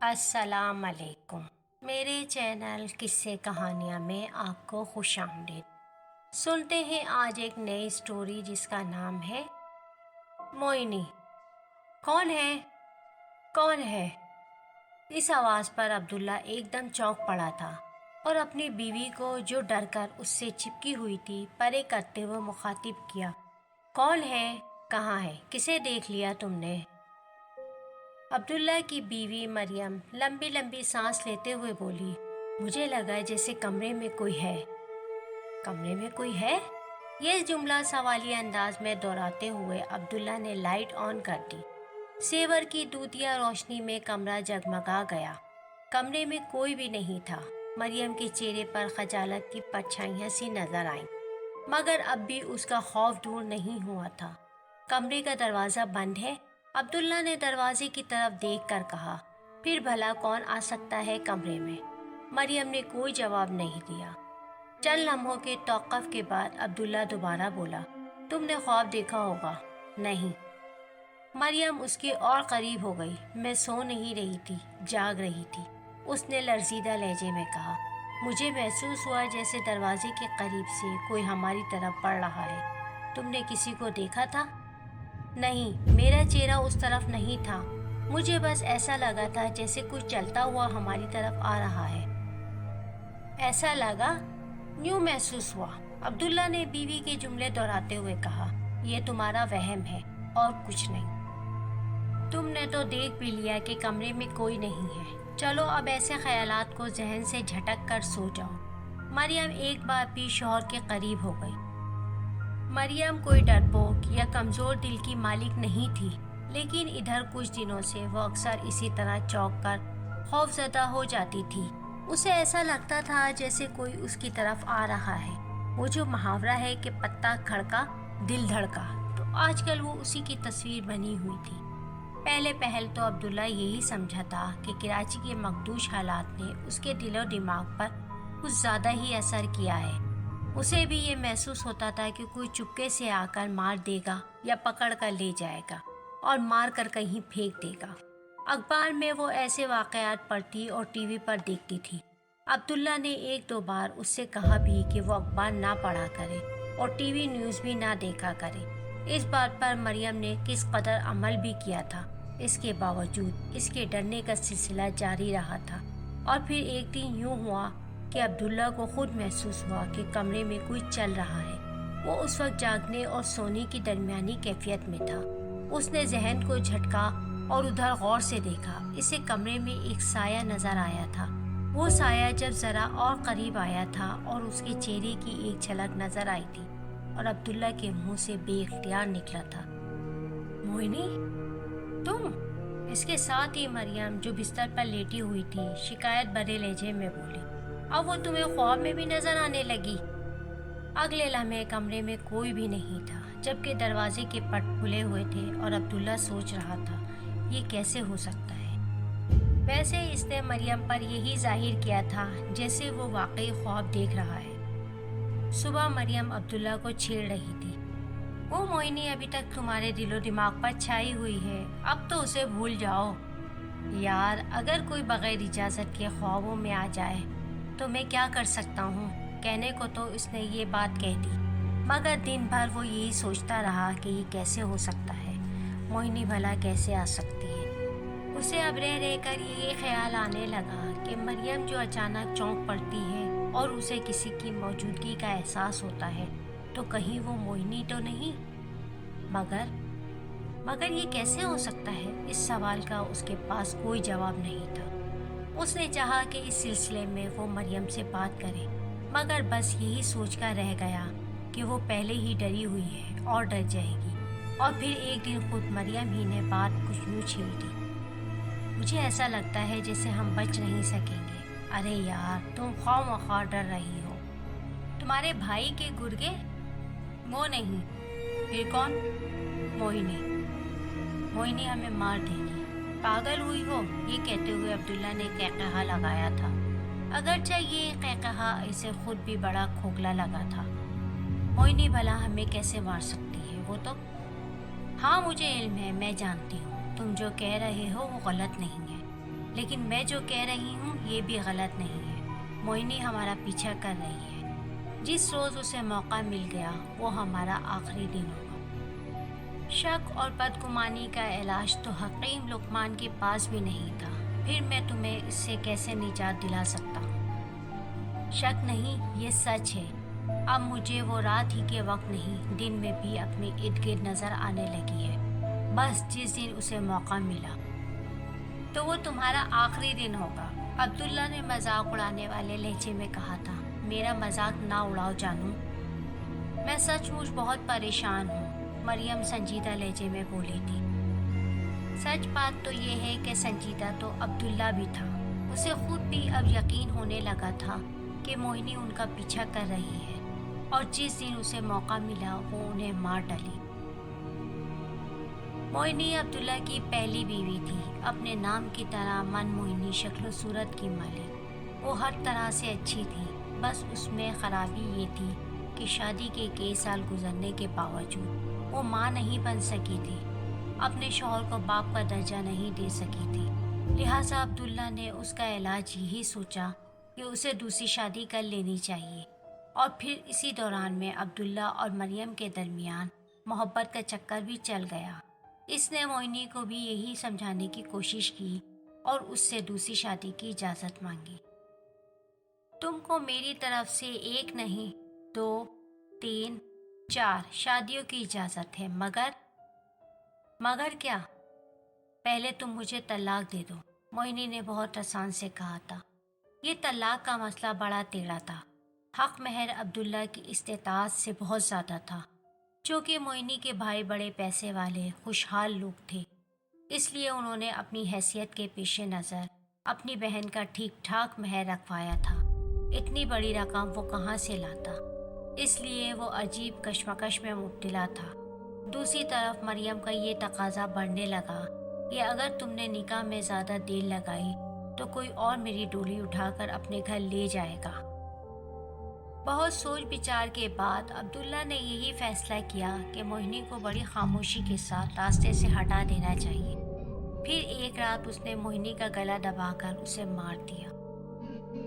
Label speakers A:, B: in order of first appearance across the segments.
A: السلام علیکم، میرے چینل قصے کہانیاں میں آپ کو خوش آمدید۔ سنتے ہیں آج ایک نئی سٹوری جس کا نام ہے موئنی۔ کون ہے؟ کون ہے؟ اس آواز پر عبداللہ ایک دم چونک پڑا تھا اور اپنی بیوی کو جو ڈر کر اس سے چپکی ہوئی تھی پرے کرتے ہوئے مخاطب کیا، کون ہے؟ کہاں ہے؟ کسے دیکھ لیا تم نے؟ عبداللہ کی بیوی مریم لمبی لمبی سانس لیتے ہوئے بولی، مجھے لگا جیسے کمرے میں کوئی ہے۔ کمرے میں کوئی ہے؟ یہ جملہ سوالیہ انداز میں دہراتے ہوئے عبداللہ نے لائٹ آن کر دی۔ سیور کی دودھیا روشنی میں کمرہ جگمگا گیا۔ کمرے میں کوئی بھی نہیں تھا۔ مریم کے چہرے پر خجالت کی پرچھائیاں سی نظر آئیں، مگر اب بھی اس کا خوف دور نہیں ہوا تھا۔ کمرے کا دروازہ بند ہے؟ عبداللہ نے دروازے کی طرف دیکھ کر کہا، پھر بھلا کون آ سکتا ہے کمرے میں؟ مریم نے کوئی جواب نہیں دیا۔ چند لمحوں کے توقف کے بعد عبداللہ دوبارہ بولا، تم نے خواب دیکھا ہوگا؟ نہیں۔ مریم اس کے اور قریب ہو گئی۔ میں سو نہیں رہی تھی، جاگ رہی تھی، اس نے لرزیدہ لہجے میں کہا۔ مجھے محسوس ہوا جیسے دروازے کے قریب سے کوئی ہماری طرف بڑھ رہا ہے۔ تم نے کسی کو دیکھا تھا؟ نہیں، میرا چہرہ اس طرف نہیں تھا، مجھے بس ایسا لگا تھا جیسے کچھ چلتا ہوا ہماری طرف آ رہا ہے۔ ایسا لگا؟ یوں محسوس ہوا؟ عبداللہ نے بیوی کے جملے دہراتے ہوئے کہا، یہ تمہارا وہم ہے اور کچھ نہیں۔ تم نے تو دیکھ بھی لیا کہ کمرے میں کوئی نہیں ہے۔ چلو اب ایسے خیالات کو ذہن سے جھٹک کر سو جاؤ۔ مریم ایک بار بھی شوہر کے قریب ہو گئی۔ مریم کوئی ڈرپوک یا کمزور دل کی مالک نہیں تھی، لیکن ادھر کچھ دنوں سے وہ اکثر اسی طرح چونک کر خوفزدہ ہو جاتی تھی۔ اسے ایسا لگتا تھا جیسے کوئی اس کی طرف آ رہا ہے۔ وہ جو محاورہ ہے کہ پتا کھڑکا دل دھڑکا، تو آج کل وہ اسی کی تصویر بنی ہوئی تھی۔ پہلے پہل تو عبداللہ یہی سمجھا تھا کہ کراچی کے مخدوش حالات نے اس کے دل و دماغ پر کچھ زیادہ ہی اثر کیا ہے۔ اسے بھی یہ محسوس ہوتا تھا کہ کوئی چپکے سے آ کر مار دے گا یا پکڑ کر لے جائے گا اور مار کر کہیں پھینک دے گا۔ اخبار میں وہ ایسے واقعات پڑھتی اور ٹی وی پر دیکھتی تھی۔ عبداللہ نے ایک دو بار اس سے کہا بھی کہ وہ اخبار نہ پڑھا کرے اور ٹی وی نیوز بھی نہ دیکھا کرے۔ اس بات پر مریم نے کس قدر عمل بھی کیا تھا، اس کے باوجود اس کے ڈرنے کا سلسلہ جاری رہا تھا۔ اور پھر ایک دن یوں ہوا کہ عبداللہ کو خود محسوس ہوا کہ کمرے میں کوئی چل رہا ہے۔ وہ اس وقت جاگنے اور سونے کی درمیانی کیفیت میں تھا۔ اس نے ذہن کو جھٹکا اور ادھر غور سے دیکھا۔ اسے کمرے میں ایک سایہ نظر آیا تھا۔ وہ سایہ جب ذرا اور قریب آیا تھا اور اس کے چہرے کی ایک جھلک نظر آئی تھی اور عبداللہ کے منہ سے بے اختیار نکلا تھا، موئنی تم؟ اس کے ساتھ ہی مریم جو بستر پر لیٹی ہوئی تھی شکایت بھرے لہجے میں بولی، اب وہ تمہیں خواب میں بھی نظر آنے لگی؟ اگلے لمحے کمرے میں کوئی بھی نہیں تھا، جبکہ دروازے کے پٹ کھلے ہوئے تھے اور عبداللہ سوچ رہا تھا یہ کیسے ہو سکتا ہے۔ ویسے اس نے مریم پر یہی ظاہر کیا تھا جیسے وہ واقعی خواب دیکھ رہا ہے۔ صبح مریم عبداللہ کو چھیڑ رہی تھی، وہ موئنی ابھی تک تمہارے دل و دماغ پر چھائی ہوئی ہے، اب تو اسے بھول جاؤ۔ یار اگر کوئی بغیر اجازت کے خوابوں میں آ جائے تو میں کیا کر سکتا ہوں؟ کہنے کو تو اس نے یہ بات کہہ دی، مگر دن بھر وہ یہی سوچتا رہا کہ یہ کیسے ہو سکتا ہے، موئنی بھلا کیسے آ سکتی ہے۔ اسے اب رہ رہ کر یہ خیال آنے لگا کہ مریم جو اچانک چونک پڑتی ہے اور اسے کسی کی موجودگی کا احساس ہوتا ہے تو کہیں وہ موئنی تو نہیں؟ مگر یہ کیسے ہو سکتا ہے؟ اس سوال کا اس کے پاس کوئی جواب نہیں تھا۔ اس نے چاہا کہ اس سلسلے میں وہ مریم سے بات کرے، مگر بس یہی سوچ کر رہ گیا کہ وہ پہلے ہی ڈری ہوئی ہے اور ڈر جائے گی۔ اور پھر ایک دن خود مریم ہی نے بات کچھ یوں چھیڑ دی، مجھے ایسا لگتا ہے جیسے ہم بچ نہیں سکیں گے۔ ارے یار تم خواہ مخواہ ڈر رہی ہو۔ تمہارے بھائی کے گرگے؟ وہ نہیں، پھر کون؟ موئنی ہمیں مار دے گی۔ پاگل ہوئی ہو؟ یہ کہتے ہوئے عبداللہ نے قہقہہ لگایا تھا، اگرچہ یہ قہقہہ اسے خود بھی بڑا کھوکھلا لگا تھا۔ موئنی بھلا ہمیں کیسے مار سکتی ہے؟ وہ تو… ہاں مجھے علم ہے، میں جانتی ہوں، تم جو کہہ رہے ہو وہ غلط نہیں ہے، لیکن میں جو کہہ رہی ہوں یہ بھی غلط نہیں ہے۔ موہنی ہمارا پیچھا کر رہی ہے۔ جس روز اسے موقع مل گیا وہ ہمارا آخری دن ہوگا۔ شک اور بدگمانی کا علاج تو حکیم لقمان کے پاس بھی نہیں تھا، پھر میں تمہیں اس سے کیسے نجات دلا سکتا ہوں؟ شک نہیں، یہ سچ ہے۔ اب مجھے وہ رات ہی کے وقت نہیں، دن میں بھی اپنے ارد گرد نظر آنے لگی ہے۔ بس جس دن اسے موقع ملا تو وہ تمہارا آخری دن ہوگا۔ عبداللہ نے مذاق اڑانے والے لہجے میں کہا تھا۔ میرا مذاق نہ اڑاؤ جانو، میں سچ مچ بہت پریشان ہوں، مریم سنجیدہ لہجے میں بولی تھی۔ سچ بات تو یہ ہے کہ سنجیدہ تو عبداللہ بھی تھا۔ اسے خود بھی اب یقین ہونے لگا تھا کہ موہنی ان کا پیچھا کر رہی ہے، اور جس دن اسے موقع ملا وہ انہیں مار ڈالی۔ موہنی عبداللہ کی پہلی بیوی تھی، اپنے نام کی طرح من موہنی شکل و صورت کی مالک۔ وہ ہر طرح سے اچھی تھی، بس اس میں خرابی یہ تھی کہ شادی کے کئی سال گزرنے کے باوجود وہ ماں نہیں بن سکی تھی، اپنے شوہر کو باپ کا درجہ نہیں دے سکی تھی۔ لہٰذا عبداللہ نے اس کا علاج یہی سوچا کہ اسے دوسری شادی کر لینی چاہیے، اور پھر اسی دوران میں عبداللہ اور مریم کے درمیان محبت کا چکر بھی چل گیا۔ اس نے موہنی کو بھی یہی سمجھانے کی کوشش کی اور اس سے دوسری شادی کی اجازت مانگی۔ تم کو میری طرف سے 1 نہیں 2 3 4 شادیوں کی اجازت ہے، مگر کیا؟ پہلے تم مجھے طلاق دے دو، موہنی نے بہت آسان سے کہا تھا۔ یہ طلاق کا مسئلہ بڑا ٹیڑھا تھا۔ حق مہر عبداللہ کی استطاعت سے بہت زیادہ تھا۔ چونکہ موہنی کے بھائی بڑے پیسے والے خوشحال لوگ تھے، اس لیے انہوں نے اپنی حیثیت کے پیش نظر اپنی بہن کا ٹھیک ٹھاک مہر رکھوایا تھا۔ اتنی بڑی رقم وہ کہاں سے لاتا؟ اس لیے وہ عجیب کشمکش میں مبتلا تھا۔ دوسری طرف مریم کا یہ تقاضا بڑھنے لگا کہ اگر تم نے نکاح میں زیادہ دیر لگائی تو کوئی اور میری ڈولی اٹھا کر اپنے گھر لے جائے گا۔ بہت سوچ بچار کے بعد عبداللہ نے یہی فیصلہ کیا کہ موہنی کو بڑی خاموشی کے ساتھ راستے سے ہٹا دینا چاہیے۔ پھر ایک رات اس نے موہنی کا گلا دبا کر اسے مار دیا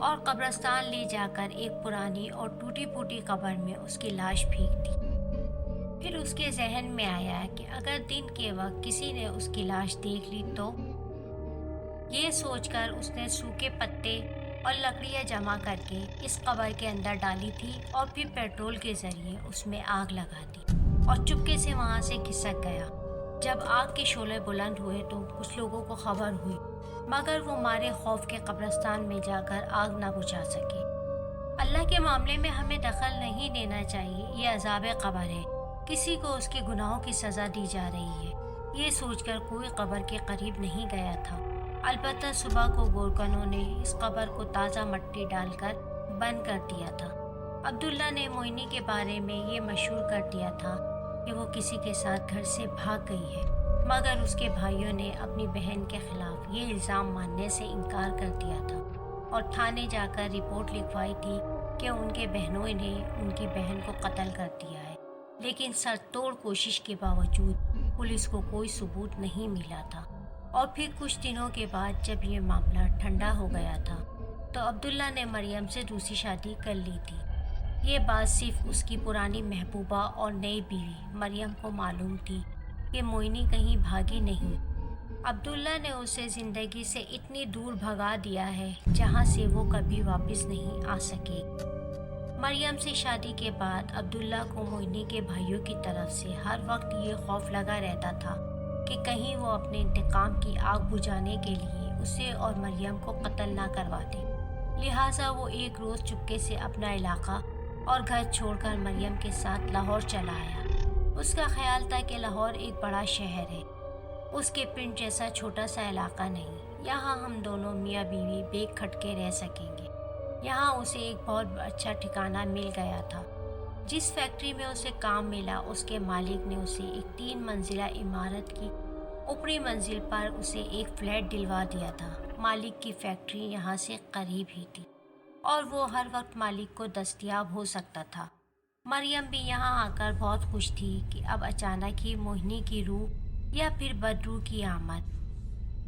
A: اور قبرستان لے جا کر ایک پرانی اور ٹوٹی پھوٹی قبر میں اس کی لاش پھینک دی۔ پھر اس کے ذہن میں آیا کہ اگر دن کے وقت کسی نے اس کی لاش دیکھ لی تو؟ یہ سوچ کر اس نے سوکھے پتے اور لکڑیاں جمع کر کے اس قبر کے اندر ڈالی تھی اور پھر پیٹرول کے ذریعے اس میں آگ لگا دی اور چپکے سے وہاں سے کھسک گیا۔ جب آگ کے شعلے بلند ہوئے تو کچھ لوگوں کو خبر ہوئی، مگر وہ مارے خوف کے قبرستان میں جا کر آگ نہ بجھا سکے۔ اللہ کے معاملے میں ہمیں دخل نہیں دینا چاہیے، یہ عذاب قبر ہے، کسی کو اس کے گناہوں کی سزا دی جا رہی ہے۔ یہ سوچ کر کوئی قبر کے قریب نہیں گیا تھا۔ البتہ صبح کو گورکنوں نے اس قبر کو تازہ مٹی ڈال کر بند کر دیا تھا۔ عبداللہ نے موہنی کے بارے میں یہ مشہور کر دیا تھا کہ وہ کسی کے ساتھ گھر سے بھاگ گئی ہے، مگر اس کے بھائیوں نے اپنی بہن کے خلاف یہ الزام ماننے سے انکار کر دیا تھا اور تھانے جا کر رپورٹ لکھوائی تھی کہ ان کے بہنوں نے ان کی بہن کو قتل کر دیا ہے، لیکن سر توڑ کوشش کے باوجود پولیس کو کوئی ثبوت نہیں ملا تھا۔ اور پھر کچھ دنوں کے بعد جب یہ معاملہ ٹھنڈا ہو گیا تھا تو عبداللہ نے مریم سے دوسری شادی کر لی تھی۔ یہ بات صرف اس کی پرانی محبوبہ اور نئی بیوی مریم کو معلوم تھی کہ موہنی کہیں بھاگی نہیں۔ عبداللہ نے اسے زندگی سے اتنی دور بھگا دیا ہے جہاں سے وہ کبھی واپس نہیں آ سکے۔ مریم سے شادی کے بعد عبداللہ کو موہنی کے بھائیوں کی طرف سے ہر وقت یہ خوف لگا رہتا تھا کہ کہیں وہ اپنے انتقام کی آگ بجھانے کے لیے اسے اور مریم کو قتل نہ کروا دے۔ لہٰذا وہ ایک روز چپکے سے اپنا علاقہ اور گھر چھوڑ کر مریم کے ساتھ لاہور چلا آیا۔ اس کا خیال تھا کہ لاہور ایک بڑا شہر ہے، اس کے پنڈ جیسا چھوٹا سا علاقہ نہیں، یہاں ہم دونوں میاں بیوی بے کھٹکے رہ سکیں گے۔ یہاں اسے ایک بہت اچھا ٹھکانہ مل گیا تھا۔ جس فیکٹری میں اسے کام ملا اس کے مالک نے اسے ایک 3 منزلہ عمارت کی اوپری منزل پر اسے ایک فلیٹ دلوا دیا تھا۔ مالک کی فیکٹری یہاں سے قریب ہی تھی اور وہ ہر وقت مالک کو دستیاب ہو سکتا تھا۔ مریم بھی یہاں آ کر بہت خوش تھی کہ اب اچانک ہی موہنی کی روح یا پھر بدروح کی آمد